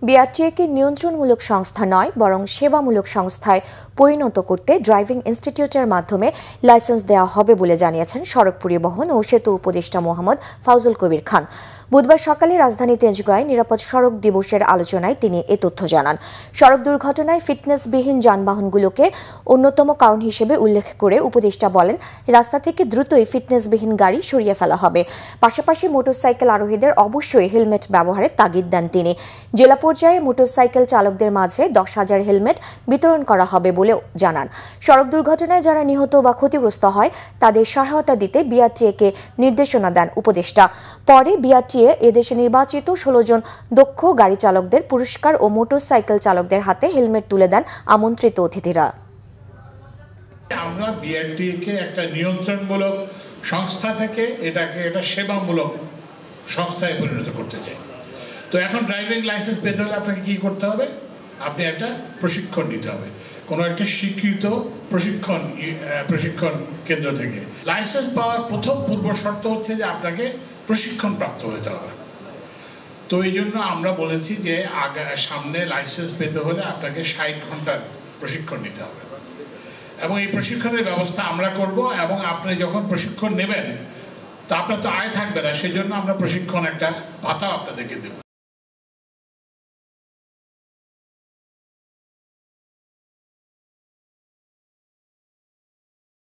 বিআরটিএকে নিয়ন্ত্রণমূলক সংস্থা নয় বরং সেবামূলক সংস্থায় পরিণত করতে ড্রাইভিং ইনস্টিটিউটের মাধ্যমে লাইসেন্স দেওয়া হবে বলে জানিয়েছেন সড়ক পরিবহন ও সেতু উপদেষ্টা মোহাম্মদ ফাউজুল কবির খান। বুধবার সকালে রাজধানী তেজগাঁয়ে নিরাপদ সড়ক দিবসের আলোচনায় তিনি এ তথ্য জানান। সড়ক দুর্ঘটনায় ফিটনেসবিহীন যানবাহনগুলোকে অন্যতম কারণ হিসেবে উল্লেখ করে উপদেষ্টা বলেন, রাস্তা থেকে দ্রুতই ফিটনেসবিহীন গাড়ি সরিয়ে ফেলা হবে। পাশাপাশি মোটরসাইকেল আরোহীদের অবশ্যই হেলমেট ব্যবহারের তাগিদ দেন তিনি। জেলা পর্যায়ে মোটরসাইকেল চালকদের মাঝে 10,000 হেলমেট বিতরণ করা হবে বলেও জানান। সড়ক দুর্ঘটনায় যারা নিহত বা ক্ষতিগ্রস্ত হয় তাদের সহায়তা দিতে বিআরটিএকে নির্দেশনা দেন উপদেষ্টা। পরে বিআরটিএ এদেশে নির্বাচিত 16 জন দক্ষ গাড়ি চালকদের পুরস্কার ও মোটরসাইকেল চালকদের হাতে হেলমেট তুলে দেন আমন্ত্রিত অতিথিরা। আমরা বিআরটিএকে একটা নিয়ন্ত্রণমূলক সংস্থা থেকে এটাকে একটা সেবামূলক সংস্থায় পরিণত করতে চাই। তো এখন ড্রাইভিং লাইসেন্স পেতে হলে আপনাকে কি করতে হবে? আপনি একটা প্রশিক্ষণ নিতে হবে কোনো একটা স্বীকৃত প্রশিক্ষণ কেন্দ্র থেকে। লাইসেন্স পাওয়ার প্রথম পূর্ব শর্ত হচ্ছে যে আপনাকে প্রশিক্ষণ প্রাপ্ত হতে হবে। তো এই জন্য আমরা বলেছি যে সামনে লাইসেন্স পেতে হলে আপনাকে 60 ঘন্টার প্রশিক্ষণ নিতে হবে এবং এই প্রশিক্ষণের ব্যবস্থা আমরা করব। এবং আপনি যখন প্রশিক্ষণ নেবেন তা আপনার তো আয় থাকবে না, সেজন্য আমরা প্রশিক্ষণ একটা ভাতা আপনাদেরকে দেব।